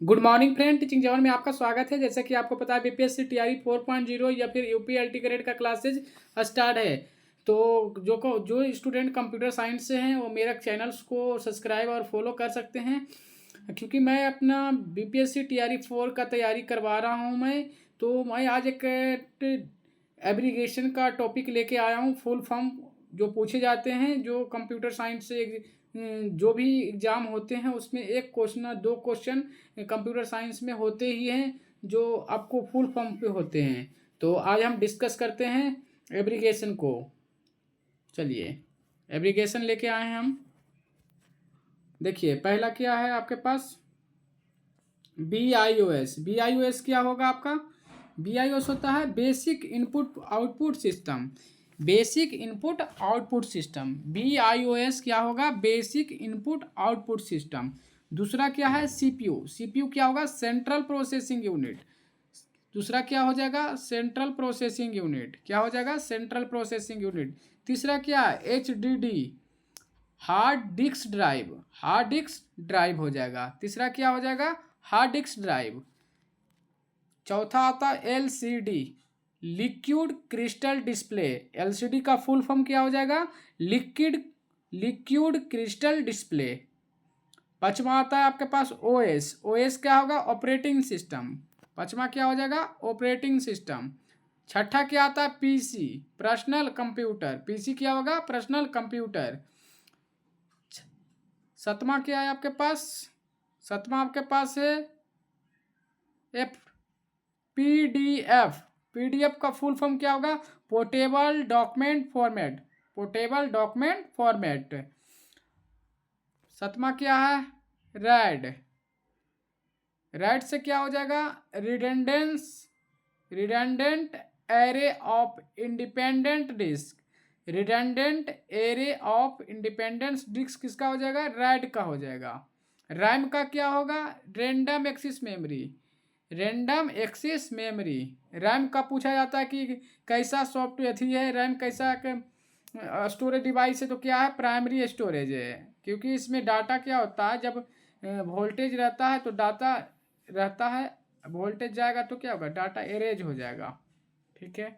Good morning friend, teaching जवान में आपका स्वागत है। जैसे कि आपको पता है बीपीएससी टीआरई 4.0 या फिर यूपीएलटी ग्रेड का क्लासेज स्टार्ट है। तो जो स्टूडेंट कंप्यूटर साइंस से हैं वो मेरा चैनल्स को सब्सक्राइब और फॉलो कर सकते हैं, क्योंकि मैं अपना बीपीएससी टीआरई 4 का तैयारी करवा रहा हूँ। मैं आज एक एब्रीगेशन का टॉपिक लेके आया हूँ। फुल फॉर्म जो पूछे जाते हैं, जो कंप्यूटर साइंस से जो भी एग्ज़ाम होते हैं उसमें एक क्वेश्चन दो क्वेश्चन कंप्यूटर साइंस में होते ही हैं, जो आपको फुल फॉर्म पे होते हैं। तो आज हम डिस्कस करते हैं एब्रीगेशन को। चलिए, एब्रीगेशन लेके आए हैं हम। देखिए, पहला क्या है आपके पास, BIOS। BIOS क्या होगा आपका? BIOS होता है basic input output system. Basic input output system, BIOS क्या होगा? Basic input output system. दूसरा क्या है? CPU। CPU क्या होगा? Central processing unit. दूसरा क्या हो जाएगा? Central processing unit. क्या हो जाएगा? Central processing unit. तीसरा क्या है? HDD, hard disk drive. Hard disk drive हो जाएगा। तीसरा क्या हो जाएगा? Hard disk drive. चौथा आता है LCD, liquid crystal display. LCD का फुल फॉर्म क्या हो जाएगा? Liquid crystal display. पांचवा आता है आपके पास OS। OS क्या होगा? Operating system. पांचवा क्या हो जाएगा? Operating system. छठा क्या आता है? PC, personal computer. PC क्या होगा? Personal computer. सतमा क्या है आपके पास? सतमा आपके पास है एफ PDF। PDF का फुल फॉर्म क्या होगा? Portable document format. Portable document format. सतमा क्या है? रैड। रैड से क्या हो जाएगा? Redundant array of independent disk. Redundant array of independence disk किसका हो जाएगा? रैड का हो जाएगा। रैम का क्या होगा? Random access memory. Random access memory. RAM का पूछा जाता है कि कैसा सॉफ्टवेयर थी है, रैम कैसा स्टोरेज डिवाइस है, तो क्या है? प्राइमरी स्टोरेज है, क्योंकि इसमें डाटा क्या होता है, जब वोल्टेज रहता है तो डाटा रहता है, वोल्टेज जाएगा तो क्या होगा? डाटा एरेज हो जाएगा। ठीक है।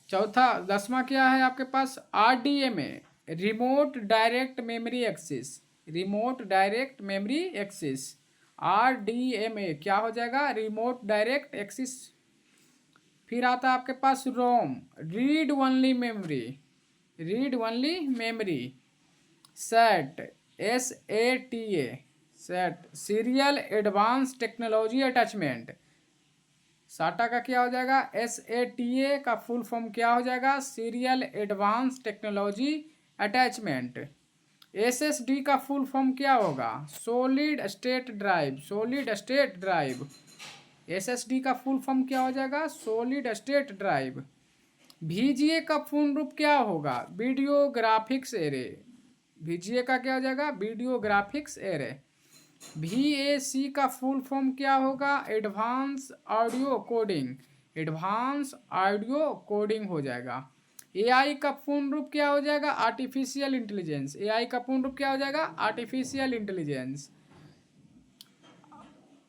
चौथा 10वां क्या है आपके पास? RDMA, remote direct memory access. Remote direct memory access. RDMA क्या हो जाएगा? Remote direct access. फिर आता है आपके पास ROM, read only memory. Read only memory. SAT, SATA, set, serial advance technology attachment. SATA का क्या हो जाएगा? SATA का फुल फॉर्म क्या हो जाएगा? Serial advance technology attachment. SSD का फुल फॉर्म क्या होगा? Solid state drive. Solid state drive. SSD का फुल फॉर्म क्या हो जाएगा? Solid state drive. VGA का पूर्ण रूप क्या होगा? Video graphics array. VGA का क्या हो जाएगा? Video graphics array. VAC का फुल फॉर्म क्या होगा? Advance audio coding. Advance audio coding हो जाएगा। AI का पूर्ण रूप क्या हो जाएगा? Artificial intelligence. AI का पूर्ण रूप क्या हो जाएगा? Artificial intelligence.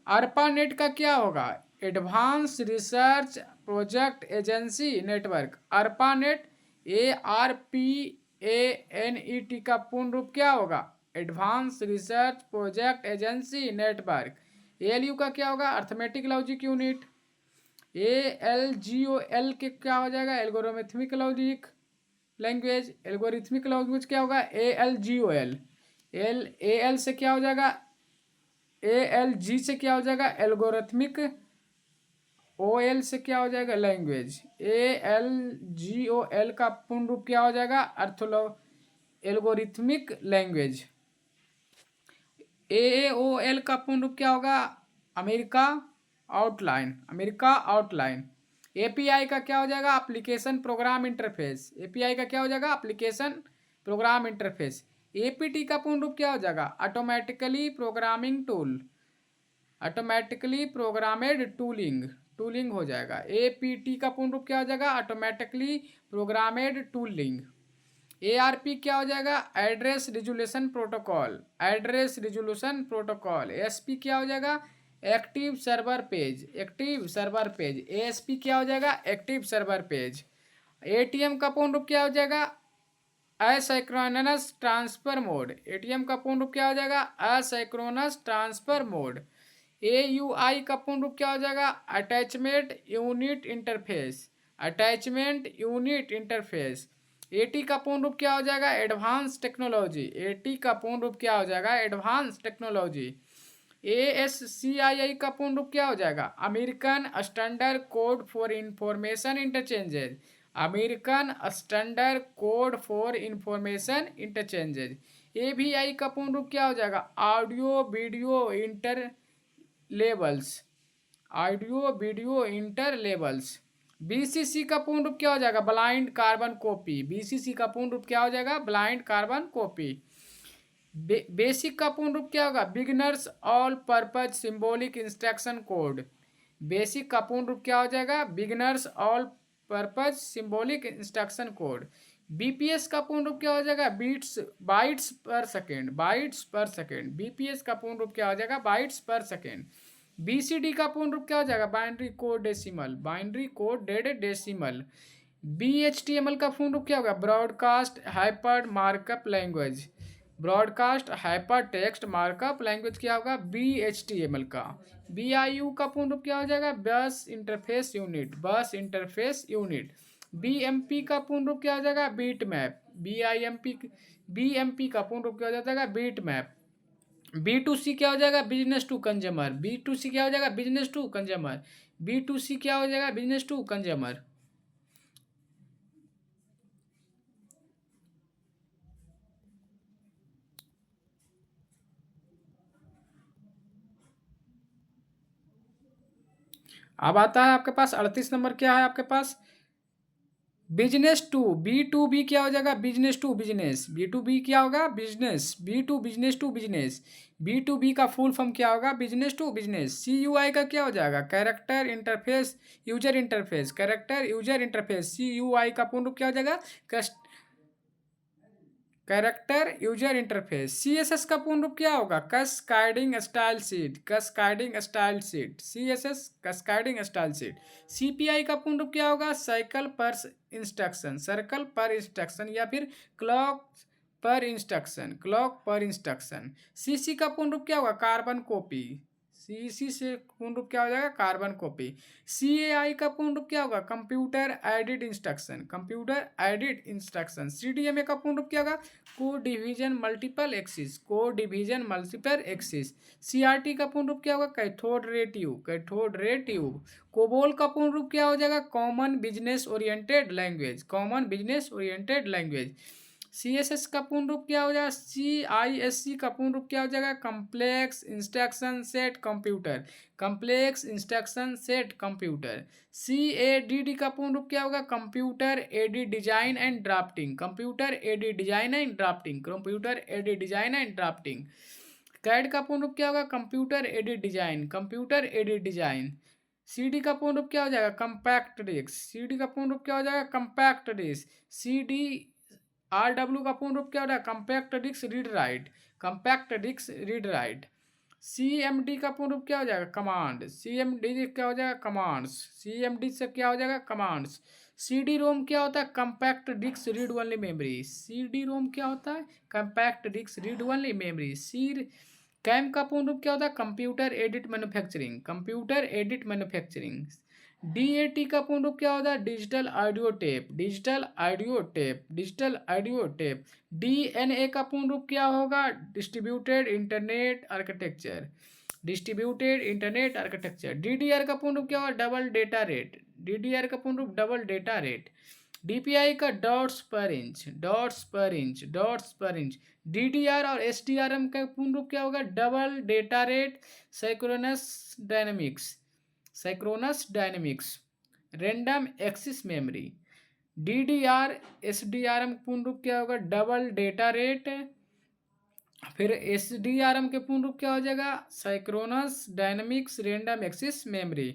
ARPANET का क्या होगा? Advance research project agency network. ARPANET, ARPANET का पूर्ण रूप क्या होगा? Advance research project agency network. ALU का क्या होगा? Arithmetic logic unit. ALGOL के क्या हो जाएगा? Algorithmic logic language. Algorithmic language क्या होगा? ALGOL। AL से क्या हो जाएगा? ALG से क्या हो जाएगा? एल्गोरिथमिक। OL से क्या हो जाएगा? लैंग्वेज। ALGOL का पूर्ण रूप क्या हो जाएगा? Algorithmic language. AAOL का पूर्ण रूप क्या होगा? America outline. America outline. API का क्या हो जाएगा? Application program interface. API का क्या हो जाएगा? Application program interface. APT का पूर्ण रूप क्या हो जाएगा? Automatically programming tool. Automatically programmed tooling. Tooling हो जाएगा। APT का पूर्ण रूप क्या हो जाएगा? Automatically programmed tooling. ARP क्या हो जाएगा, address resolution protocol, address resolution protocol. ASP क्या हो जाएगा, active server page, active server page. ASP क्या हो जाएगा, एक्टिव सर्वर पेज। ATM का पूर्ण रूप क्या हो जाएगा, असाइक्रोनस ट्रांसफर मोड। ATM का पूर्ण रूप क्या हो जाएगा, असाइक्रोनस ट्रांसफर मोड। AUI का पूर्ण रूप क्या हो जाएगा, attachment unit interface, attachment unit interface. AT का पूर्ण रूप क्या हो जाएगा, एडवांस टेक्नोलॉजी। AT का पूर्ण रूप क्या हो जाएगा, एडवांस टेक्नोलॉजी। ASCII का पूर्ण रूप क्या हो जाएगा, American standard code for information interchanges, American standard code for information interchanges. AVI का पूर्ण रूप क्या हो जाएगा, audio video inter labels, audio video inter labels. BCC का पूर्ण रूप क्या हो जाएगा, ब्लाइंड कार्बन कॉपी। BCC का पूर्ण रूप क्या हो जाएगा, ब्लाइंड कार्बन कॉपी। बेसिक का पूर्ण रूप क्या होगा, beginners all purpose symbolic instruction code. Basic का पूर्ण रूप क्या हो जाएगा, beginners all purpose symbolic instruction code. BPS का पूर्ण रूप क्या हो जाएगा, बीट्स बाइट्स पर सेकेंड, बाइट्स पर सेकेंड। BPS का पूर्ण रूप क्या हो जाएगा, बाइट्स पर सेकेंड। BCD का पूर्ण रूप क्या हो जाएगा, binary code decimal, binary code decimal. BHTML का पूर्ण रूप क्या होगा, broadcast hyper markup language, broadcast hyper text markup language क्या होगा, BHTML का। BIU का पूर्ण रूप क्या हो जाएगा, बस इंटरफेस यूनिट, बस इंटरफेस यूनिट। BMP का पूर्ण रूप क्या हो जाएगा, बीट मैप। BMP का पूर्ण रूप क्या हो जाएगा, बीट मैप। B2C क्या हो जाएगा, बिजनेस टू कंज्यूमर। B2C क्या हो जाएगा, बिजनेस टू कंज्यूमर। B2C क्या हो जाएगा, बिजनेस टू कंज्यूमर। अब आता है आपके पास 38 नंबर, क्या है आपके पास, बिजनेस टू। B2B क्या हो जाएगा, बिजनेस टू बिजनेस। B2B क्या होगा, business. B2 business to business. B2B का फुल फॉर्म क्या होगा, बिजनेस टू बिजनेस। CUI का क्या हो जाएगा, character interface user interface, character user interface. CUI का पूर्ण रूप क्या हो जाएगा, कैरेक्टर यूजर इंटरफेस। CSS का पूर्ण रूप क्या होगा, cascading style sheet, cascading style sheet. CSS cascading style sheet. CPI का पूर्ण रूप क्या होगा, साइकिल पर इंस्ट्रक्शन, सर्कल पर इंस्ट्रक्शन या फिर क्लॉक पर इंस्ट्रक्शन, क्लॉक पर इंस्ट्रक्शन। CC का पूर्ण रूप क्या होगा, कार्बन कॉपी। CC से पूर्ण रूप क्या हो जाएगा, कार्बन कॉपी। CAI का पूर्ण रूप क्या होगा, computer edit instruction, computer edit instruction. CDMA का पूर्ण रूप क्या होगा, code division multiple axis, code division multiple axis. CRT का पूर्ण रूप क्या होगा, cathode ray tube, cathode ray tube. COBOL का पूर्ण रूप क्या हो जाएगा, common business oriented language, common business oriented language. CSS का पूर्ण रूप क्या हो जाएगा, CISC का पूर्ण रूप क्या हो जाएगा, complex instruction set computer, complex instruction set computer. CADD का पूर्ण रूप क्या होगा, computer edit design and drafting, computer edit design and drafting, computer edit design and drafting. CAD का पूर्ण रूप क्या होगा, computer edit design, computer edit design. CD का पूर्ण रूप क्या हो जाएगा, कंपैक्ट डिस्क। CD का पूर्ण रूप क्या हो जाएगा, कंपैक्ट डिस्क। CDRW का पूर्ण रूप क्या हो रहा है, compact disc read write, compact disc read write. CMD का पूर्ण रूप क्या हो जाएगा, कमांड। CMD क्या हो जाएगा, कमांड्स। CMD से क्या हो जाएगा, कमांड्स। CD-ROM क्या होता है, compact disc read only memory. CD-ROM क्या होता है, compact disc read only memory. CAM का पूर्ण रूप क्या होता है, computer aided manufacturing, computer aided manufacturing. DAT का पूर्ण रूप क्या होता है, digital audio tape, digital audio tape, digital audio tape. DNA का पूर्ण रूप क्या होगा, distributed internet architecture, distributed internet architecture. DDR का पूर्ण रूप क्या होगा, डबल डेटा रेट, DDR का पूर्ण रूप डबल डेटा रेट। DPI का dots per inch, dots per inch, dots per inch. DDR और SDRM का पूर्ण रूप क्या होगा, double data rate synchronous dynamics, synchronous dynamics. Random access memory. DDR SDRM पूर्ण रूप क्या होगा, डबल डेटा रेट। फिर SDRM के पूर्ण रूप क्या हो जाएगा, synchronous dynamics random access memory.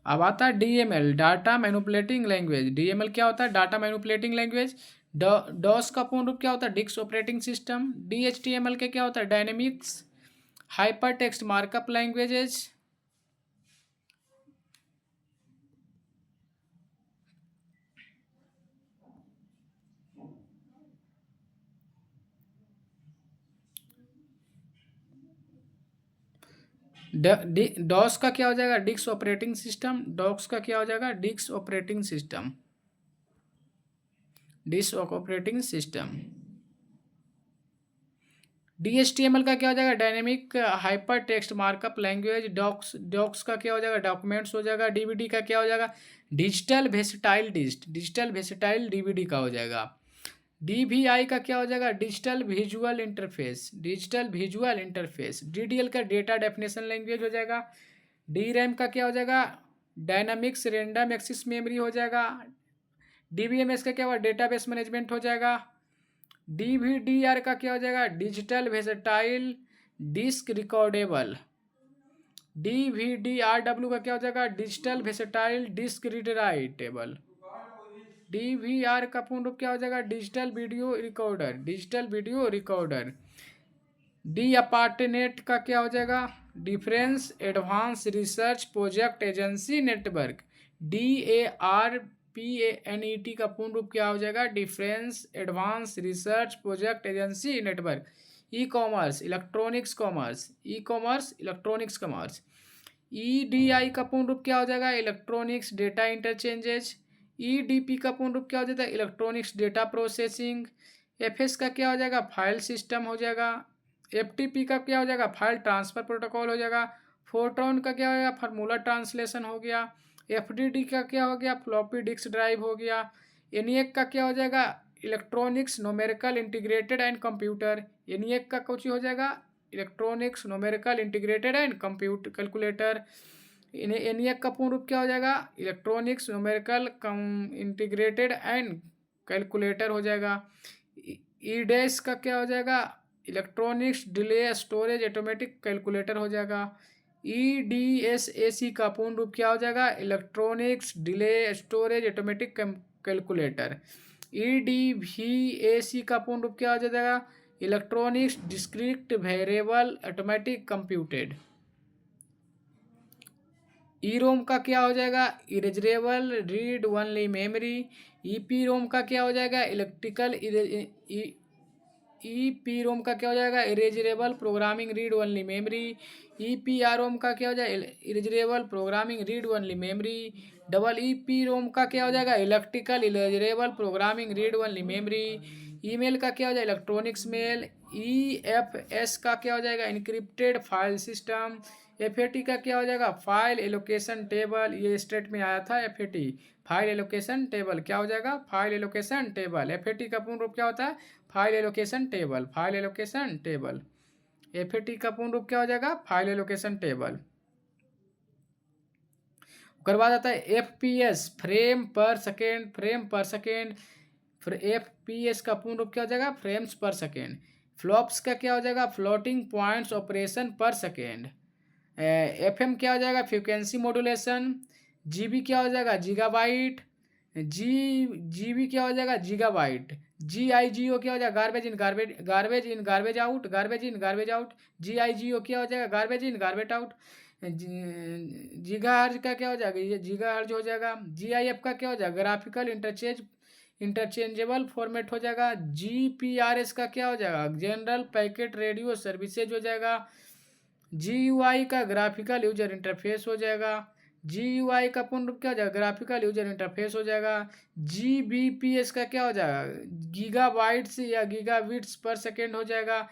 अब आता है DML, data manipulating language. DML क्या होता है? Data manipulating language. डॉस का पूर्ण रूप क्या होता है? Disc operating system. DHTML के क्या होता है? Dynamics hyper text markup languages. DOS का क्या हो जाएगा? Disk operating system. डॉक्स का क्या हो जाएगा? Disk operating system. Disk operating system. DHTML का क्या हो जाएगा? Dynamic hyper text markup language. Docs का क्या हो जाएगा? डॉक्यूमेंट्स हो जाएगा। DVD का क्या हो जाएगा? Digital versatile disc. Digital versatile DVD का हो जाएगा। DVI का क्या हो जाएगा? Digital visual interface. Digital visual interface. DDL का डेटा डेफिनेशन लैंग्वेज हो जाएगा। DRAM का क्या हो जाएगा? डायनामिक्स रैंडम एक्सेस मेमोरी हो जाएगा। DBMS का क्या हुआ? डेटाबेस मैनेजमेंट हो जाएगा। DVDR का क्या हो जाएगा? Digital versatile disc recordable. DVDRW का क्या हो जाएगा? Digital versatile disc read writable. DVR का पूर्ण रूप क्या हो जाएगा? Digital video recorder. Digital video recorder. DARPANET का क्या हो जाएगा? Difference advance research project agency network. DARPANET का पूर्ण रूप क्या हो जाएगा? Difference advance research project agency network. E commerce electronics commerce. E commerce electronics commerce. EDI का पूर्ण रूप क्या हो जाएगा? Electronics data interchanges. EDP का पूर्ण रूप क्या हो जाता है? Electronics data processing. FS का क्या हो जाएगा? फाइल सिस्टम हो जाएगा। FTP का क्या हो जाएगा? फाइल ट्रांसफर प्रोटोकॉल हो जाएगा। फोरट्रॉन का क्या हो जाएगा? फार्मूला ट्रांसलेशन हो गया। FDD का क्या हो गया? फ्लॉपी डिस्क ड्राइव हो गया। ENIAC का क्या हो जाएगा? Electronics numerical integrated and computer. ENIAC का कुछ हो जाएगा? Electronics numerical integrated and computer calculator. ENIAC का पूर्ण रूप क्या हो जाएगा? Electronics numerical integrated and calculator हो जाएगा। EDAS का क्या हो जाएगा? Electronics delay storage automatic calculator हो जाएगा। EDSAC का पूर्ण रूप क्या हो जाएगा? Electronics delay storage automatic calculator. EDVAC का पूर्ण रूप क्या हो जाएगा? Electronics discrete variable automatic computed. EROM का क्या हो जाएगा? इरेजरेबल रीड ओनली मेमोरी। EPROM का क्या हो जाएगा? इलेक्ट्रिकल EPROM का क्या हो जाएगा? Erasable programming read only memory. EPROM का क्या हो जाएगा? Erasable programming read only memory. EPROM का क्या हो जाएगा? Electrical erasable programming read only memory. Email का क्या हो जाएगा? Electronics mail. EFS का क्या हो जाएगा? Encrypted file system. FAT का क्या हो जाएगा? File allocation table. ये स्टेट में आया था FAT, फाइल एलोकेशन टेबल। क्या हो जाएगा? File allocation table. FAT का पूर्ण रूप क्या होता है? File allocation table. File allocation table. FAT का पूर्ण रूप क्या हो जाएगा? File allocation table. उसके बाद आता है FPS, फ्रेम पर सेकेंड। फ्रेम पर सेकेंड। FPS का पूर्ण रूप क्या हो जाएगा? फ्रेम्स पर सेकेंड। फ्लॉप्स का क्या हो जाएगा? फ्लोटिंग पॉइंट्स ऑपरेशन पर सेकेंड। FM क्या हो जाएगा? Frequency modulation. GB क्या हो जाएगा? गीगाबाइट। GB क्या हो जाएगा? गीगाबाइट। GIGO क्या हो जाएगा? Garbage in garbage, garbage in garbage out, garbage in garbage out. GIGO क्या हो जाएगा? Garbage in garbage out. Gigahertz का क्या हो जाएगा? ये गीगाहर्ज हो जाएगा। GIF का क्या हो जाएगा? ग्राफिकल इंटरचेंजेबल फॉर्मेट हो जाएगा। GPRS का क्या हो जाएगा? जनरल पैकेट रेडियो सर्विसेज हो जाएगा। GUI का ग्राफिकल यूजर इंटरफेस हो जाएगा। GUI का पूर्ण रूप क्या हो जाएगा? ग्राफिकल यूजर इंटरफेस हो जाएगा। GBPS का क्या हो जाएगा? गीगाबाइट्स या गीगाबिट्स पर सेकेंड हो जाएगा।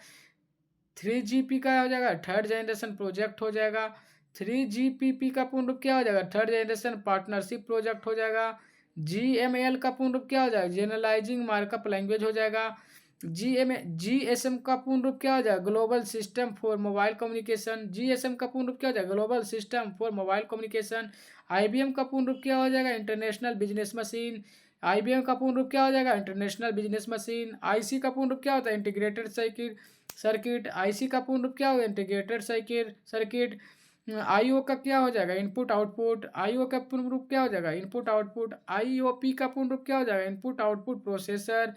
3GP का हो जाएगा? थर्ड जनरेशन प्रोजेक्ट हो जाएगा। 3GPP का पूर्ण रूप क्या हो जाएगा? थर्ड जनरेशन पार्टनरशिप प्रोजेक्ट हो जाएगा। GML का पूर्ण रूप क्या हो जाएगा? जनरलाइजिंग मार्कअप लैंग्वेज हो जाएगा। GSM का पूर्ण रूप क्या हो जाएगा? Global system for mobile communication. GSM का पूर्ण रूप क्या हो जाएगा? Global system for mobile communication. IBM का पूर्ण रूप क्या हो जाएगा? International business machine. IBM का पूर्ण रूप क्या हो जाएगा? International business machine. IC का पूर्ण रूप क्या होता है? Integrated circuit. IC का पूर्ण रूप क्या होगा? Integrated circuit. आईओ का क्या हो जाएगा, इनपुट आउटपुट। आईओ का पूर्ण रूप क्या हो जाएगा, इनपुट आउटपुट। आईओपी का पूर्ण रूप क्या हो जाएगा, इनपुट आउटपुट प्रोसेसर।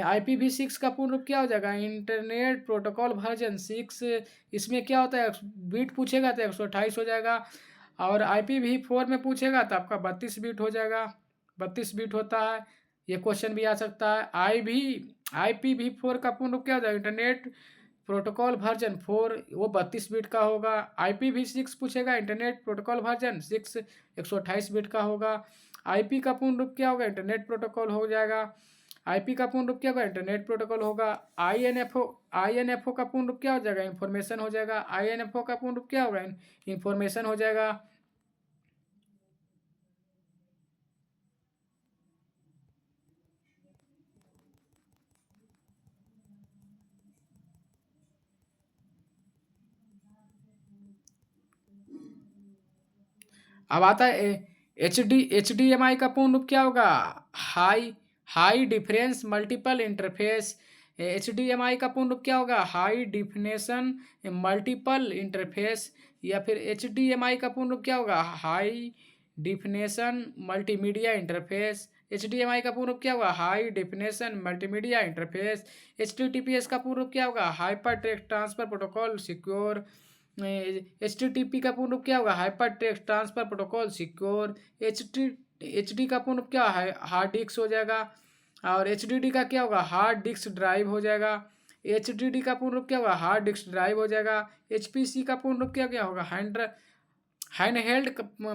IPv6 का पूर्ण रूप क्या हो जाएगा, इंटरनेट प्रोटोकॉल वर्जन 6। इसमें क्या होता है, बीट पूछेगा तो 128 हो जाएगा, और IPv4 में पूछेगा तो आपका 32 बीट हो जाएगा, 32 बीट होता है। ये क्वेश्चन भी आ सकता है। IPv4 का पूर्ण रूप क्या हो जाएगा, इंटरनेट प्रोटोकॉल वर्जन 4, वो 32 बीट का होगा। IPv6 पूछेगा, इंटरनेट प्रोटोकॉल वर्जन 6, 128 बीट का होगा। IP का पूर्ण रूप क्या होगा, इंटरनेट प्रोटोकॉल हो जाएगा। IP का पूर्ण रूप क्या होगा, इंटरनेट प्रोटोकॉल होगा। INFO का पूर्ण रूप क्या हो जाएगा, इन्फॉर्मेशन हो जाएगा। INFO का पूर्ण रूप क्या होगा, इन्फॉर्मेशन हो जाएगा। अब आता है HDMI का पूर्ण रूप क्या होगा, high high difference multiple interface. HDMI का पूर्ण रूप क्या होगा, हाई डिफिनेशन मल्टीपल इंटरफेस। या फिर HDMI का पूर्ण रूप क्या होगा, high definition multimedia interface. HDMI का पूर्ण रूप क्या होगा, high definition multimedia interface. HTTPS का पूर्ण रूप क्या होगा, hyper text transfer protocol secure. HTTP का पूर्ण रूप क्या होगा, hyper text transfer protocol secure. HD का पूर्ण रूप क्या है, हार्ड डिस्क हो जाएगा। और HDD का क्या होगा, हार्ड डिस्क ड्राइव हो जाएगा। HDD का पूर्ण रूप क्या होगा, हार्ड डिस्क ड्राइव हो जाएगा। HPC का पूर्ण रूप क्या क्या होगा, hand held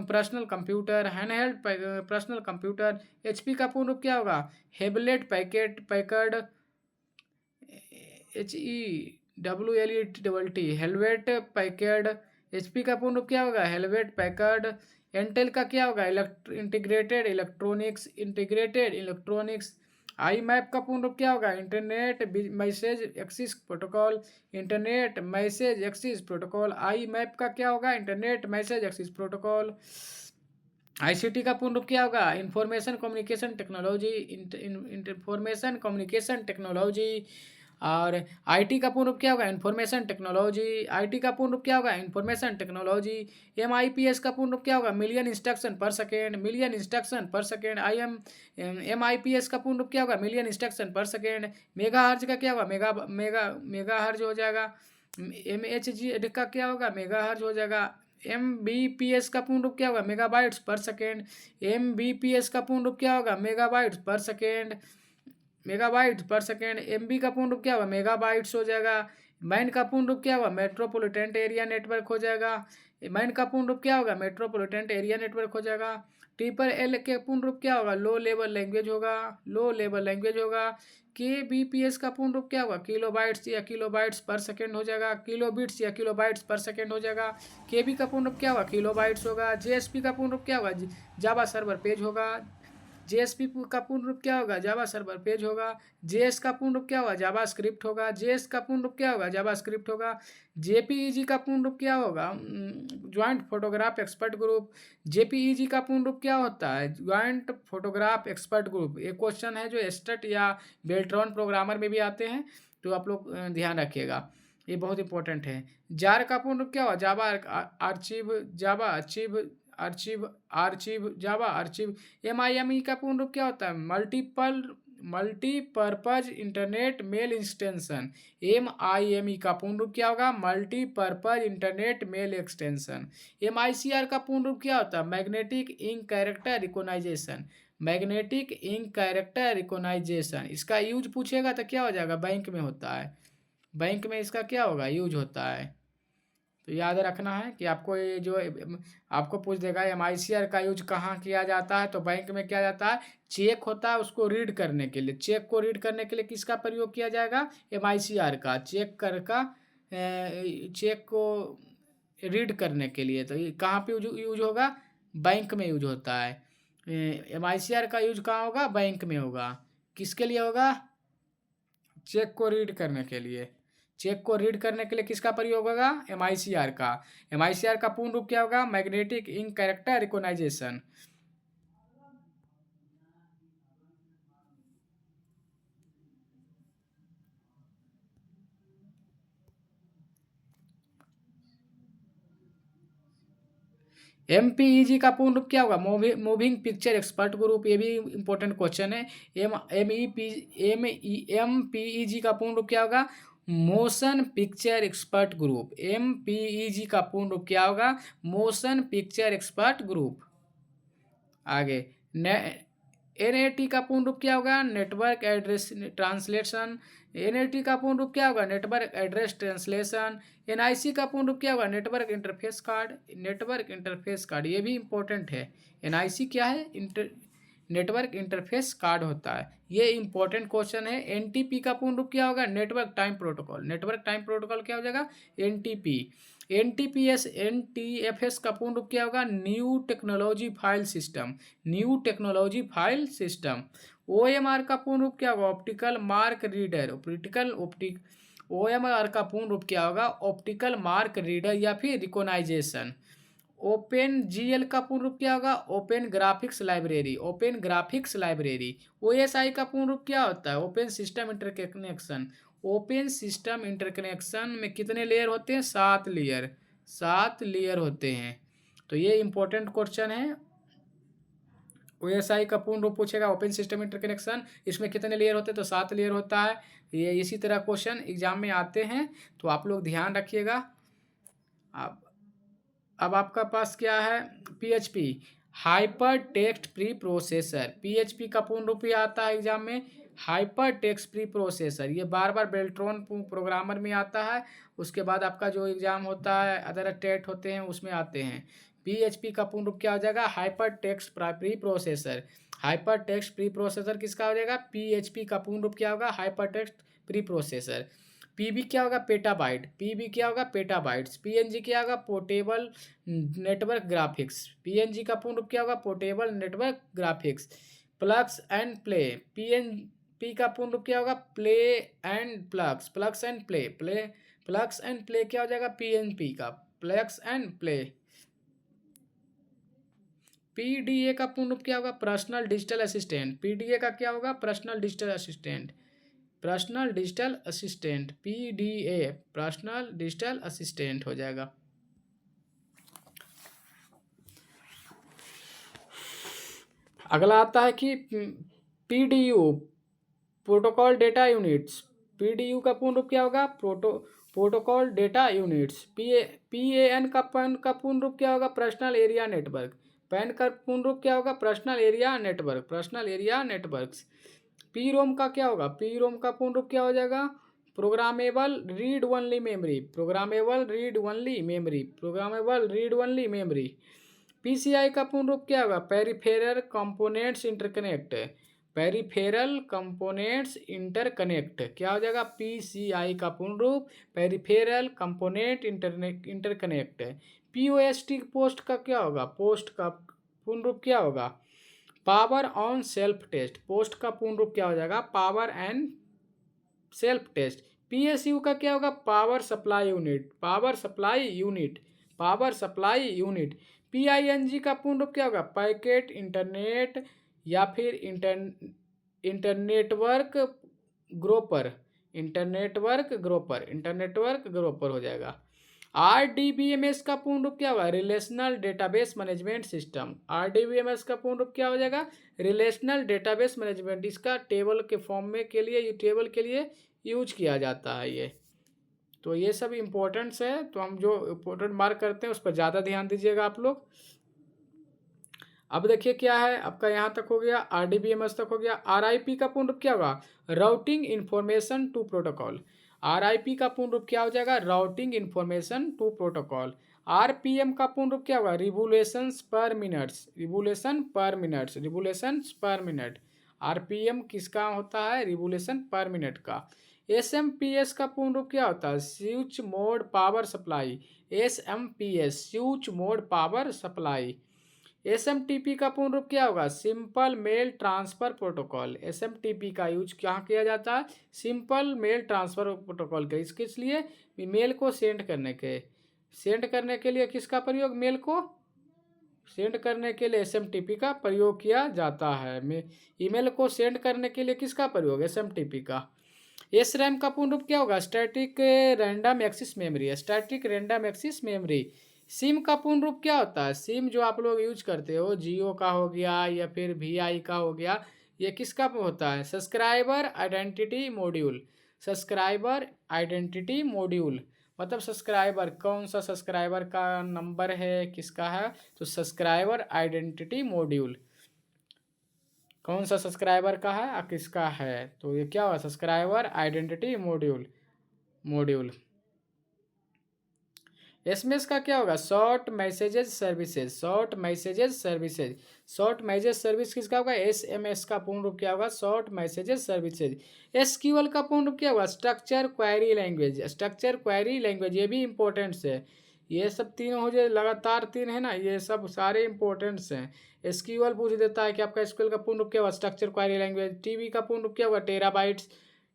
personal computer, hand held personal computer. HP का पूर्ण रूप क्या होगा, हेबलेट पैकर्ड, HEWLET हेलवेट पैकर्ड। HP का पूर्ण रूप क्या होगा, हेलवेट पैकर्ड। इंटेल का क्या होगा, इंटीग्रेटेड इलेक्ट्रॉनिक्स। आई मैप का पूर्ण रूप क्या होगा, internet message axis protocol, internet message axis protocol. आई मैप का क्या होगा, internet message axis protocol. ICT का पूर्ण रूप क्या होगा, information communication technology, information communication technology. और IT का पूर्ण रूप क्या होगा, इंफॉर्मेशन टेक्नोलॉजी। IT का पूर्ण रूप क्या होगा, इंफॉर्मेशन टेक्नोलॉजी। MIPS का पूर्ण रूप क्या होगा, मिलियन इंस्ट्रक्शन पर सेकेंड, मिलियन इंस्ट्रक्शन पर सेकेंड। MIPS का पूर्ण रूप क्या होगा, मिलियन इंस्ट्रक्शन पर सेकेंड। मेगा हर्ज का क्या होगा, मेगा हर्ज हो जाएगा। MHz का क्या होगा, मेगा हर्ज हो जाएगा। MBPS का पूर्ण रूप क्या होगा, मेगाबाइट्स पर सेकेंड। MBPS का पूर्ण रूप क्या होगा, मेगाबाइट्स पर सेकेंड, मेगाबाइट्स पर सेकेंड। MB का पूर्ण रूप क्या होगा, मेगाबाइट्स हो जाएगा। मैन का पूर्ण रूप क्या होगा, मेट्रोपॉलिटन एरिया नेटवर्क हो जाएगा। मैन का पूर्ण रूप क्या होगा, मेट्रोपॉलिटन एरिया नेटवर्क हो जाएगा। TRIPL के पूर्ण रूप क्या होगा, लो लेवल लैंग्वेज होगा, लो लेवल लैंग्वेज होगा। KBPS का पूर्ण रूप क्या होगा, किलोबाइट्स या किलोबाइट्स पर सेकेंड हो जाएगा, किलोबिट्स या किलोबाइट्स पर सेकेंड हो जाएगा। KB का पूर्ण रूप क्या होगा, किलोबाइट्स होगा। JSP का पूर्ण रूप क्या होगा, जावा सर्वर पेज होगा। JSP का पूर्ण रूप क्या होगा, जावा सर्वर पेज होगा। JS का पूर्ण रूप क्या होगा, जावा स्क्रिप्ट होगा। JS का पूर्ण रूप क्या होगा, जावा स्क्रिप्ट होगा। JPEG का पूर्ण रूप क्या होगा, joint photograph expert group. JPEG का पूर्ण रूप क्या होता है, ज्वाइंट फोटोग्राफ एक्सपर्ट ग्रुप। एक क्वेश्चन है जो एस्टेट या बेल्ट्रॉन प्रोग्रामर में भी आते हैं, तो आप लोग ध्यान रखिएगा, ये बहुत इंपॉर्टेंट है। जार का पूर्ण रूप क्या हुआ, Java archive Java archive. MIME का पूर्ण रूप क्या होता है, multipurpose internet mail extension. MIME का पूर्ण रूप क्या होगा, multipurpose internet mail extension. MICR का पूर्ण रूप क्या होता है, magnetic ink character recognition, magnetic ink character recognition. इसका यूज पूछेगा तो क्या हो जाएगा, बैंक में होता है, बैंक में इसका क्या होगा, यूज होता है। तो याद रखना है कि आपको ये जो आपको पूछ देगा MICR का यूज कहाँ किया जाता है, तो बैंक में किया जाता है। चेक होता है उसको रीड करने के लिए, चेक को रीड करने के लिए किसका प्रयोग किया जाएगा, MICR का। चेक को रीड करने के लिए, तो ये कहाँ पे यूज होगा, बैंक में यूज होता है। MICR का यूज कहाँ होगा, बैंक में होगा। किसके लिए होगा, चेक को रीड करने के लिए। चेक को रीड करने के लिए किसका प्रयोग होगा, MICR का। MICR का पूर्ण रूप क्या होगा, magnetic ink character recognition. MPEG का पूर्ण रूप क्या होगा? Moving picture expert group. ये भी इंपॉर्टेंट क्वेश्चन है। MPEG का पूर्ण रूप क्या होगा? Motion picture expert group. MPEG का पूर्ण रूप क्या होगा? Motion picture expert group. आगे NAT का पूर्ण रूप क्या होगा? Network address translation. NAT का पूर्ण रूप क्या होगा? Network address translation. NIC का पूर्ण रूप क्या होगा? Network interface card. Network interface card ये भी इंपॉर्टेंट है। NIC क्या है? नेटवर्क इंटरफेस कार्ड होता है। ये इंपॉर्टेंट क्वेश्चन है। NTP का पूर्ण रूप क्या होगा? Network time protocol. Network time protocol क्या हो जाएगा? NTP। NTFS का पूर्ण रूप क्या होगा? New technology file system. New technology file system. OMR का पूर्ण रूप क्या होगा? Optical mark reader. OMR का पूर्ण रूप क्या होगा? ऑप्टिकल मार्क रीडर या फिर रिकॉग्नाइजेशन। ओपन GL का पूर्ण रूप क्या होगा? Open graphics library. Open graphics library. OSI का पूर्ण रूप क्या होता है? Open system interconnection. Open system interconnection में कितने लेयर होते हैं? 7 लेयर। 7 लेयर होते हैं। तो ये इंपॉर्टेंट क्वेश्चन है। OSI का पूर्ण रूप पूछेगा ओपन सिस्टम इंटरकनेक्शन, इसमें कितने लेयर होते हैं? तो 7 लेयर होता है। ये इसी तरह क्वेश्चन एग्जाम में आते हैं, तो आप लोग ध्यान रखिएगा। अब आपका पास क्या है? PHP hyper text pre processor. PHP का पूर्ण रूप ही आता है एग्जाम में, हाइपर टेक्स्ट प्री प्रोसेसर। ये बार बार बेल्ट्रॉन प्रोग्रामर में आता है। उसके बाद आपका जो एग्जाम होता है, अदर टेट होते हैं, उसमें आते हैं। PHP का पूर्ण रूप क्या हो जाएगा? Hyper text pre processor. Hyper text pre processor किसका हो जाएगा? PHP का पूर्ण रूप क्या होगा? Hyper text pre processor. PB क्या होगा? पेटाबाइट। PB क्या होगा? पेटाबाइट्स। PNG क्या होगा? Portable network graphics. PNG का पूर्ण रूप क्या होगा? Portable network graphics. Plugs and play. PNP का पूर्ण रूप क्या होगा? Play and plugs. Plugs and play. Plugs and play क्या हो जाएगा? PNP का प्लग्स एंड प्ले। PDA का पूर्ण रूप क्या होगा? Personal digital assistant. PDA का क्या होगा? Personal digital assistant. Personal digital assistant. PDA personal digital assistant हो जाएगा। अगला आता है कि PDU protocol data units. PDU का पूर्ण रूप क्या होगा? Protocol data units. PAN का पूर्ण रूप क्या होगा? Personal area network. PAN का पूर्ण रूप क्या होगा? Personal area network. Personal area networks. PROM का क्या होगा? PROM का पूर्ण रूप क्या हो जाएगा? Programmable read only memory. Programmable read only memory. Programmable read only memory. PCI का पूर्ण रूप क्या होगा? Peripheral components interconnect. Peripheral components interconnect क्या हो जाएगा? PCI का पूर्ण रूप peripheral component interconnect. POST post का क्या होगा? पोस्ट का पूर्ण रूप क्या होगा? Power on self test. Post का पूर्ण रूप क्या हो जाएगा? Power and self test. PSU का क्या होगा? Power supply unit. Power supply unit. Power supply unit. PING का पूर्ण रूप क्या होगा? पैकेट इंटरनेट या फिर इंटरनेटवर्क ग्रोपर। इंटरनेटवर्क ग्रोपर। इंटरनेटवर्क ग्रोपर हो जाएगा। RDBMS का पूर्ण रूप क्या होगा? Relational database management system. RDBMS का पूर्ण रूप क्या हो जाएगा? Relational database management. इसका टेबल के फॉर्म में के लिए टेबल के लिए यूज किया जाता है ये। तो ये सब इम्पोर्टेंट्स है, तो हम जो इम्पोर्टेंट मार्क करते हैं उस पर ज़्यादा ध्यान दीजिएगा आप लोग। अब देखिए क्या है आपका, यहाँ तक हो गया, RDBMS तक हो गया। RIP का पूर्ण रूप क्या होगा? Routing information to protocol. RIP का पूर्ण रूप क्या हो जाएगा? Routing information to protocol. RPM का पूर्ण रूप क्या होगा? Revolutions per minutes. Revolution per minutes. Revolutions per minute. RPM किसका होता है? रिवोल्यूशन पर मिनट का। SMPS का पूर्ण रूप क्या होता है? Switch mode power supply. SMPS switch mode power supply. SMTP का पूर्ण रूप क्या होगा? Simple mail transfer protocol. SMTP का यूज कहाँ किया जाता है? सिंपल मेल ट्रांसफर प्रोटोकॉल के किस लिए? मेल को सेंड करने के लिए किसका प्रयोग? मेल को सेंड करने के लिए SMTP का प्रयोग किया जाता है। ईमेल को सेंड करने के लिए किसका प्रयोग? SMTP का। SRAM का पूर्ण रूप क्या होगा? Static random access memory. Static random access memory. SIM का पूर्ण रूप क्या होता है? सिम जो आप लोग यूज करते हो, जियो का हो गया या फिर वी का हो गया, ये किसका होता है? Subscriber identity module. Subscriber identity module मतलब सब्सक्राइबर, कौन सा सब्सक्राइबर का नंबर है, किसका है, तो सब्सक्राइबर आइडेंटिटी मॉड्यूल कौन सा सब्सक्राइबर का है और किसका है, तो ये क्या हुआ? Subscriber identity module. Module SMS का क्या होगा? Short messages services. Short messages services. Short message service किसका होगा? एसएमएस का पूर्ण रूप क्या होगा? Short messages services. एसक्यूएल का पूर्ण रूप क्या होगा? Structure query language. Structure query language, ये भी इंपॉर्टेंट्स है। ये सब तीनों हो जाए, लगातार तीन है ना, ये सब सारे इंपॉर्टेंट्स हैं। एसक्यूएल पूछ देता है कि आपका एसक्यूएल का पूर्ण रूप क्या होगा? Structure query language. टीबी का पूर्ण रूप क्या होगा? टेराबाइट्स।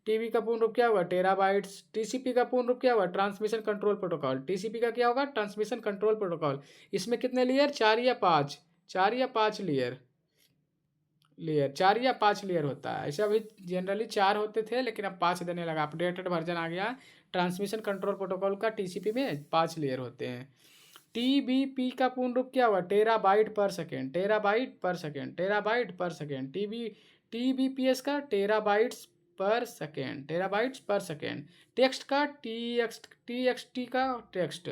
टीबी का पूर्ण रूप क्या होगा? टेराबाइट्स। टीसीपी का पूर्ण रूप क्या होगा? Transmission control protocol. टीसीपी का क्या होगा? Transmission control protocol. इसमें कितने लेयर? 4 या 5? 4 या 5 लेयर 4 या 5 लेयर होता है। ऐसा अभी जनरली 4 होते थे, लेकिन अब 5 देने लगा, अपडेटेड वर्जन आ गया। ट्रांसमिशन कंट्रोल प्रोटोकॉल का टीसीपी में 5 लेयर होते हैं। टीबीपी का पूर्ण रूप क्या होगा? Terabyte per second. Terabyte per second. Terabyte per second. TBPS का terabytes per second. Terabytes per second. Text का टीएक्सटी का टेक्स्ट।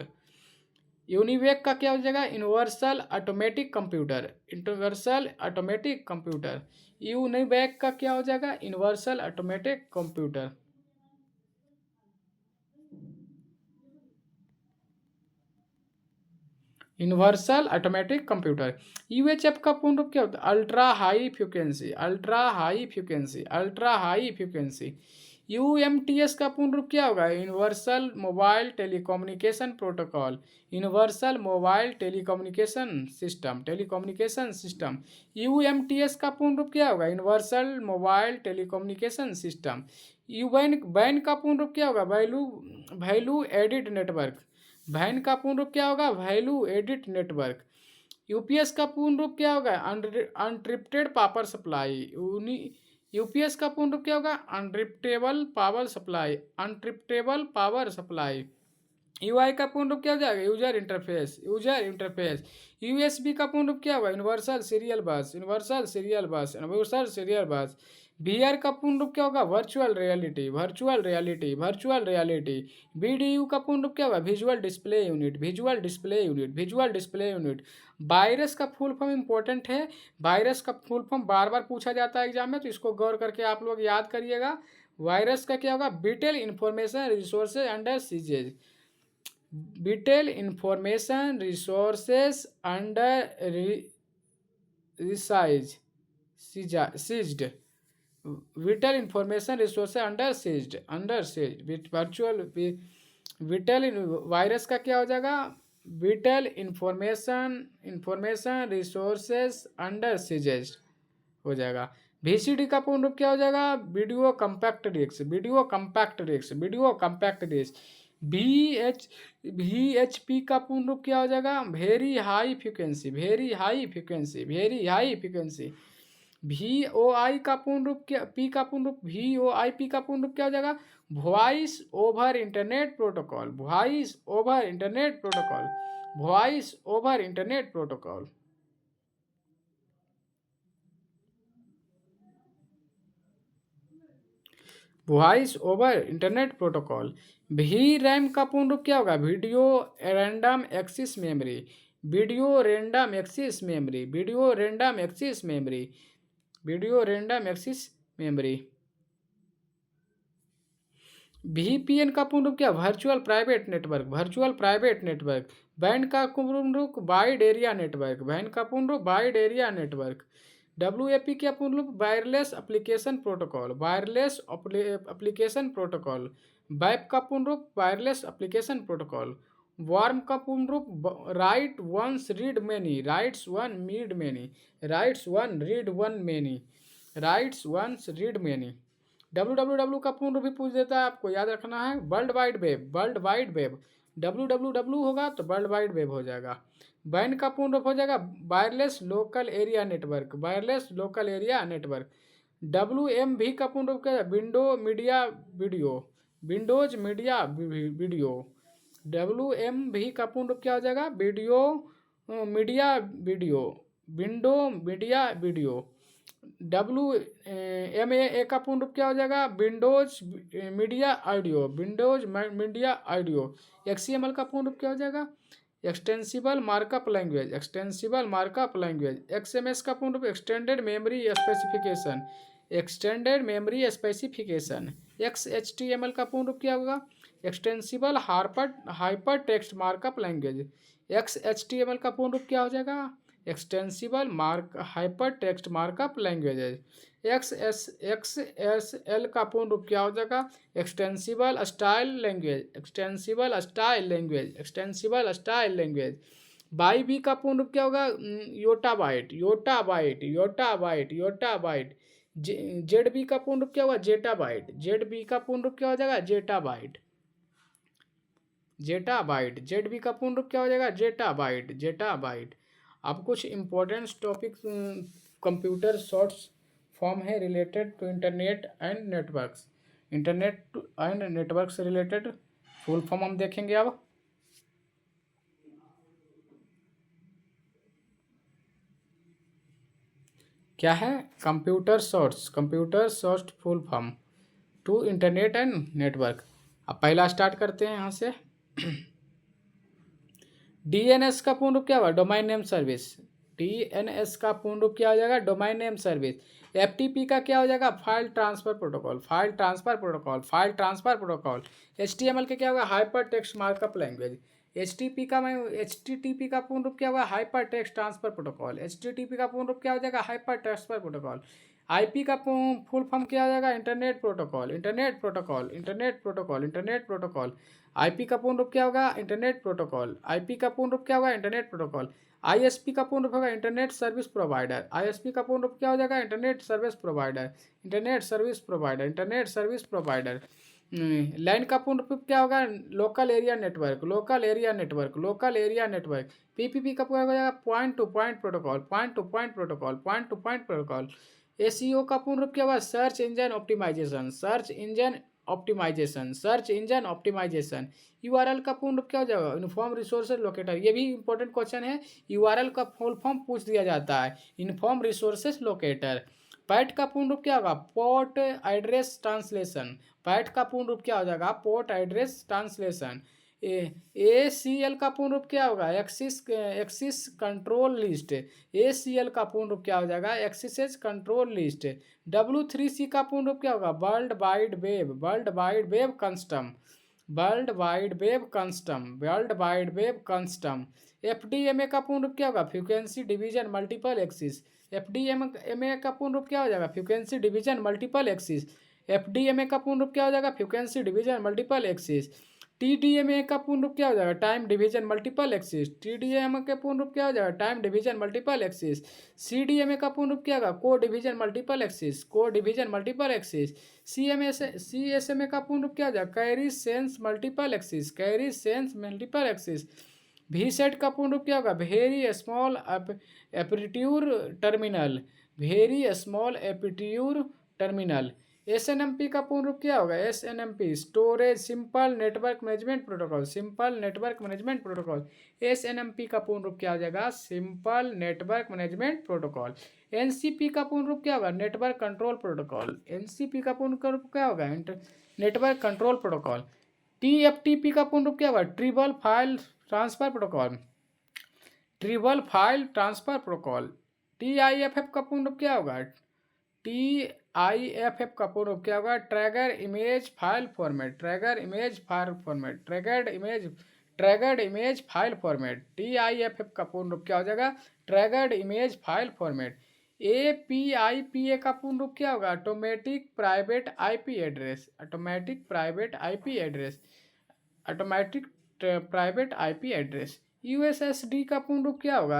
यूनिवेक का क्या हो जाएगा? Universal automatic computer. Universal automatic computer. UNIVAC का क्या हो जाएगा? Universal automatic computer. Universal automatic computer. UHF का पूर्ण रूप क्या होता है? Ultra high frequency. Ultra high frequency. Ultra high frequency. UMTS का पूर्ण रूप क्या होगा? Universal mobile telecommunication protocol. Universal mobile telecommunication system. Telecommunication system. UMTS का पूर्ण रूप क्या होगा? Universal mobile telecommunication system. यूबैन बैन का पूर्ण रूप क्या होगा? Value value added network. VAN का पूर्ण रूप क्या होगा? Value edit network. यूपीएस का पूर्ण रूप क्या होगा? अनट्रिप्टेड पावर सप्लाई। यूपीएस का पूर्ण रूप क्या होगा? Uninterruptible power supply. Uninterruptible power supply. UI का पूर्ण रूप क्या हो जाएगा? User interface. User interface. USB का पूर्ण रूप क्या होगा? Universal serial bus. Universal serial bus. Universal serial bus. VR का पूर्ण रूप क्या होगा? Virtual reality. Virtual reality. Virtual reality. VDU का पूर्ण रूप क्या होगा? Visual display unit. Visual display unit. Visual display unit. Virus का फुल फॉर्म इंपॉर्टेंट है। वायरस का फुल फॉर्म बार बार पूछा जाता है एग्जाम में, तो इसको गौर करके आप लोग याद करिएगा। वायरस का क्या होगा? Vital information resources under sieges. Vital information resources under resize seized. Vital information resources under seized virtual. Vital virus का क्या हो जाएगा? Vital information resources under sieges हो जाएगा। वीसीडी का पूर्ण रूप क्या हो जाएगा? Video compact disc. Video compact disc. Video compact disc. VHP का पूर्ण रूप क्या हो जाएगा? Very high frequency. Very high frequency. Very high frequency. VOI का पूर्ण रूप क्या? पी का पूर्ण रूप VOIP का पूर्ण रूप क्या हो जाएगा? Voice over internet protocol. Voice over internet protocol. Voice over internet protocol. Voice over internet protocol. भी रैम का पूर्ण रूप क्या होगा? Video random access memory. Video random access memory. Video random access memory. Video random access memory. VPN का पूर्ण रूप क्या? Virtual private network. Virtual private network. Band का पूर्ण रूप वाइड एरिया नेटवर्क। बैंड का पूर्ण रूप वाइड एरिया नेटवर्क। WAP का पूर्ण रूप wireless application protocol. Wireless application protocol. वैप का पूर्ण रूप वायरलेस एप्लीकेशन प्रोटोकॉल। वार्म का पूर्ण रूप write once read many. Writes one read many. Writes one read one many. Writes once read many. WWW का पूर्ण रूप भी पूछ देता है, आपको याद रखना है। World wide web. World wide web. WWW होगा तो वर्ल्ड वाइड वेब हो जाएगा। बैन का पूर्ण रूप हो जाएगा wireless local area network. Wireless local area network. WMV का पूर्ण रूप क्या है? Window media video. Windows media video. WMV का पूर्ण रूप क्या हो जाएगा? Video media video, window media video. WMAA का पूर्ण रूप क्या हो जाएगा? Windows media audio, Windows media audio. XML का पूर्ण रूप क्या हो जाएगा? Extensible markup language, extensible markup language. XMS का पूर्ण रूप extended memory specification, extended memory specification. XHTML का पूर्ण रूप क्या होगा? Extensible hyper text markup language. XHTML का पूर्ण रूप क्या हो जाएगा? Extensible hyper text markup languages. XSL का पूर्ण रूप क्या हो जाएगा? Extensible style language, extensible style language, extensible style language. Y B का पूर्ण रूप क्या होगा? Yottabyte, yottabyte, yottabyte, yottabyte. Z B का पूर्ण रूप क्या होगा? जेटाबाइट, जेड बी का पूर्ण रूप क्या हो जाएगा? Zettabyte, zettabyte. जेड बी का पूर्ण रूप क्या हो जाएगा? Zettabyte, zettabyte. अब कुछ important topic computer shorts form है related to internet and networks. Internet and network से रिलेटेड फुल फॉर्म हम देखेंगे अब। क्या है? Computer shorts, computer short full form to internet and network. अब पहला स्टार्ट करते हैं यहाँ से। DNS का पूर्ण रूप क्या होगा? Domain name service. DNS का पूर्ण रूप क्या हो जाएगा? Domain name service. FTP का क्या हो जाएगा? File transfer protocol, file transfer protocol, file transfer protocol. HTML का क्या होगा? Hyper text markup language. HTTP का पूर्ण रूप क्या होगा? Hyper text transfer protocol. HTTP का पूर्ण रूप क्या हो जाएगा? Hyper transfer protocol. IP का फुल फॉर्म क्या हो जाएगा? Internet protocol, internet protocol, internet protocol, internet protocol. IP का पूर्ण रूप क्या होगा? Internet protocol. IP का पूर्ण रूप क्या होगा? Internet protocol. ISP का पूर्ण रूप होगा? Internet service provider. ISP का पूर्ण रूप क्या हो जाएगा? Internet service provider, internet service provider, internet service provider. LAN का पूर्ण रूप क्या होगा? Local area network, local area network, local area network. PPP का पूरा हो जाएगा? Point to point protocol, point to point protocol, point to point protocol. SEO का पूर्ण रूप क्या होगा? Search engine optimisation, search engine optimisation, search engine optimisation. URL का पूर्ण रूप क्या हो जाएगा? Uniform resources locator. ये भी इंपॉर्टेंट क्वेश्चन है, URL का फुल फॉर्म पूछ दिया जाता है, यूनिफॉर्म रिसोर्सेज लोकेटर। पैट का पूर्ण रूप क्या होगा? Port address translation. पैट का पूर्ण रूप क्या हो जाएगा? Port address translation. ACL का पूर्ण रूप क्या होगा? Axis control list. ACL का पूर्ण रूप क्या हो जाएगा? Axis control list. W3C का पूर्ण रूप क्या होगा? World wide web, world wide web custom, world wide web custom, world wide web custom. FDMA का पूर्ण रूप क्या होगा? Frequency division multiple axis. FDMA का पूर्ण रूप क्या हो जाएगा? Frequency division multiple axis. FDMA का पूर्ण रूप क्या हो जाएगा? Frequency division multiple axis. TDMA का पूर्ण रूप क्या हो जाएगा? Time division multiple axis. TDMA का पूर्ण रूप क्या हो जाएगा? Time division multiple access. CDMA का पूर्ण रूप क्या होगा? Code division multiple access, code division multiple access. CSMA का पूर्ण रूप क्या हो जाएगा? Carrier sense multiple access, carrier sense multiple access. VSET का पूर्ण रूप क्या होगा? Very small aperture terminal, very small aperture terminal. SNMP का पूर्ण रूप क्या होगा? SNMP storage simple network management protocol, simple network management protocol. SNMP का पूर्ण रूप क्या हो जाएगा? Simple network management protocol. NCP का पूर्ण रूप क्या होगा? Network control protocol. NCP का पूर्ण रूप क्या होगा? Network control protocol. TFTP का पूर्ण रूप क्या होगा? Triple file transfer protocol, triple file transfer protocol. TIFF का पूर्ण रूप क्या होगा? TIFF का पूर्ण रूप क्या होगा? Trager image file format, Trager image file format, ट्रैगर्ड image file format. TIFF का पूर्ण रूप क्या हो जाएगा? ट्रैगर्ड इमेज फाइल फॉर्मेट। APIPA का पूर्ण रूप क्या होगा? Automatic private IP address, automatic private IP address, automatic private IP address. USSD का पूर्ण रूप क्या होगा?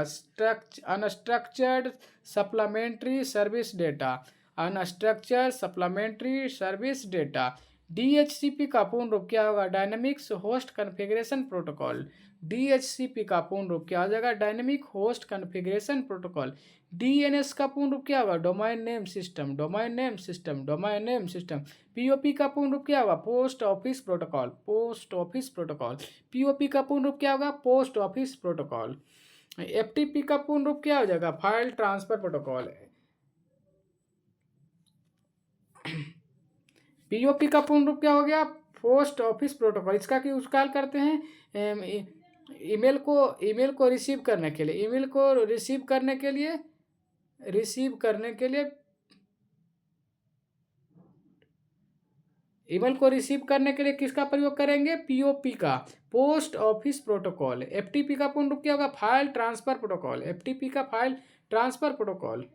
Unstructured supplementary service data, unstructured supplementary service data. DHCP का पूर्ण रूप क्या होगा? Dynamics host configuration protocol. DHCP का पूर्ण रूप क्या हो जाएगा? Dynamic host configuration protocol. DNS का पूर्ण रूप क्या होगा? Domain name system, domain name system, domain name system. POP का पूर्ण रूप क्या होगा? Post office protocol, post office protocol. POP का पूर्ण रूप क्या होगा? Post office protocol. FTP का पूर्ण रूप क्या हो जाएगा? File transfer protocol. POP का पूर्ण रूप क्या हो गया? Post office protocol. इसका क्या यूज करते हैं? ईमेल को रिसीव करने के लिए, किसका प्रयोग करेंगे? POP का, पोस्ट ऑफिस प्रोटोकॉल। FTP का पूर्ण रूप क्या होगा? File transfer protocol. FTP का file transfer protocol,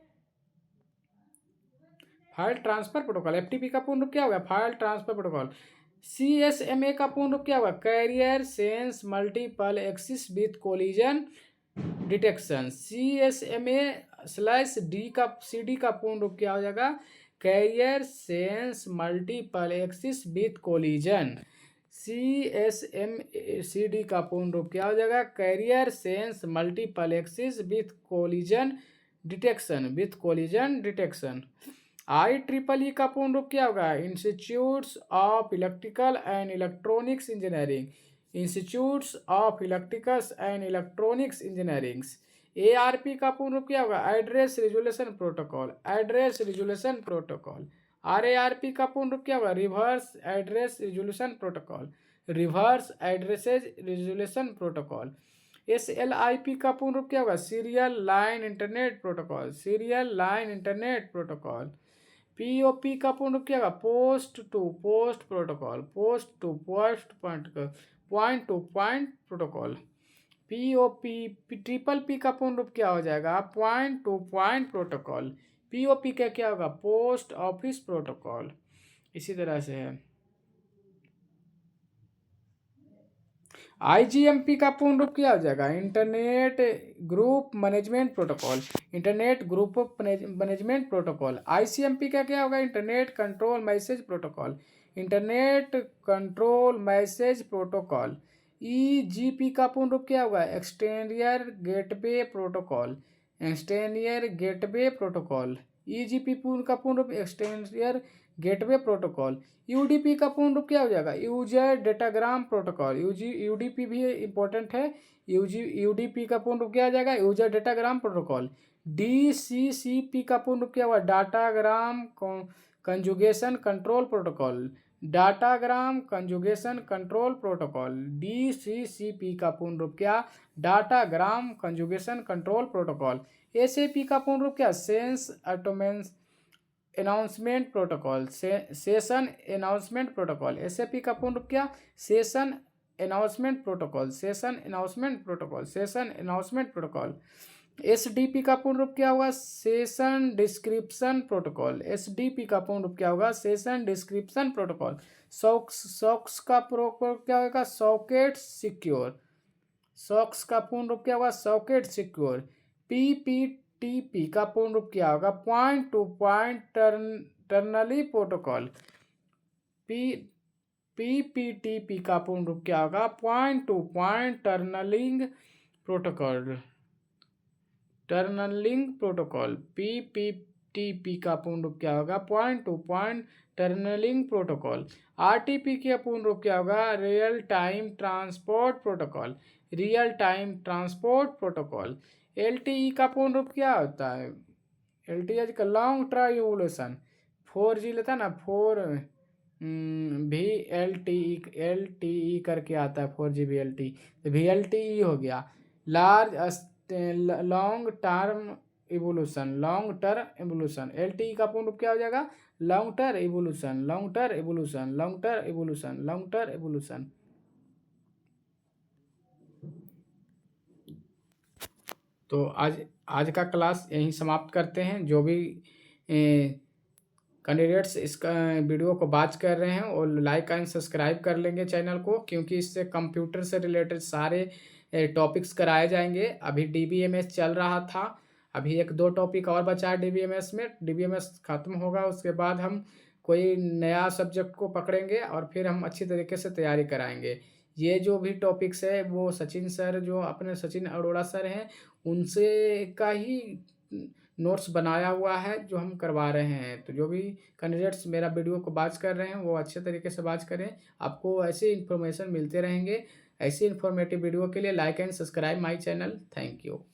file transfer protocol. FTP का पूर्ण रूप क्या होगा? File transfer protocol. CSMA का पूर्ण रूप क्या होगा? Carrier sense multiple access with collision detection. CD का पूर्ण रूप क्या हो जाएगा? Carrier sense multiple access with collision. CD का पूर्ण रूप क्या हो जाएगा? Carrier sense multiple access with collision detection. IEEE का पूर्ण रूप क्या होगा? Institutes of electrical and electronics engineering, institutes of electricals and electronics engineering. ARP का पूर्ण रूप क्या होगा? Address resolution protocol, address resolution protocol. RARP का पूर्ण रूप क्या होगा? Reverse address resolution protocol, reverse addresses resolution protocol. SLIP का पूर्ण रूप क्या होगा? Serial line internet protocol, serial line internet protocol. POP का पूर्ण रूप क्या होगा? Post to post protocol, post to post point to point protocol. POP P का पूर्ण रूप क्या हो जाएगा? Point to point protocol. POP का क्या होगा? Post office protocol. इसी तरह से है। IGMP का पूर्ण रूप क्या हो जाएगा? Internet group management protocol, internet group management protocol. ICMP का क्या होगा? Internet control message protocol, internet control message protocol. EGP का पूर्ण रूप क्या होगा? Exterior gateway protocol, exterior gateway protocol. EGP का पूर्ण रूप एक्सटेंडियर गेटवे प्रोटोकॉल। UDP का पूर्ण रूप क्या हो जाएगा? User datagram protocol. UDP भी इंपॉर्टेंट है। UDP का पूर्ण रूप क्या आ जाएगा? User datagram protocol. DCCP का पूर्ण रूप क्या हुआ? Datagram conjugation control protocol, datagram conjugation control protocol. DCCP का पूर्ण रूप क्या? Datagram conjugation control protocol. SAP का पूर्ण रूप क्या? Sense automation announcement protocol, session announcement protocol. SAP का पूर्ण रूप क्या? Session announcement protocol, session announcement protocol, session announcement protocol. SDP का पूर्ण रूप क्या होगा? Session description protocol. SDP का पूर्ण रूप क्या होगा? Session description protocol. सॉक्स का पूर्ण रूप क्या होगा? सॉकेट सिक्योर, सॉक्स का पूर्ण रूप क्या होगा? Socket secure. PPTP का पूर्ण रूप क्या होगा? Point to point tunnelling protocol. PPTP का पूर्ण रूप क्या होगा? Point to point tunnelling protocol, tunnelling protocol. PPTP का पूर्ण रूप क्या होगा? Point to point tunnelling protocol. RTP का पूर्ण रूप क्या होगा? Real time transport protocol, real time transport protocol. LTE का पूर्ण रूप क्या होता है? LTE का लॉन्ग टर्म इवोल्यूशन। 4G लेता है ना, 4 भी LTE करके आता है, 4G VLTE, तो VLTE हो गया। Long term evolution, long term evolution. LTE का पूर्ण रूप क्या हो जाएगा? Long term evolution, long term evolution, long term evolution, long term evolution. तो आज का क्लास यहीं समाप्त करते हैं। जो भी कैंडिडेट्स इसका वीडियो को वॉच कर रहे हैं और लाइक एंड सब्सक्राइब कर लेंगे चैनल को, क्योंकि इससे कंप्यूटर से रिलेटेड सारे टॉपिक्स कराए जाएंगे। अभी DBMS चल रहा था, अभी 1-2 टॉपिक और बचा है DBMS में। DBMS खत्म होगा उसके बाद हम कोई नया सब्जेक्ट को पकड़ेंगे और फिर हम अच्छी तरीके से तैयारी कराएँगे। ये जो भी टॉपिक्स है वो सचिन सर जो अपने सचिन अरोड़ा सर हैं, उनसे का ही नोट्स बनाया हुआ है जो हम करवा रहे हैं। तो जो भी कैंडिडेट्स मेरा वीडियो को वॉच कर रहे हैं वो अच्छे तरीके से वॉच करें। आपको ऐसे इन्फॉर्मेशन मिलते रहेंगे। ऐसी इन्फॉर्मेटिव वीडियो के लिए like and subscribe my channel. Thank you.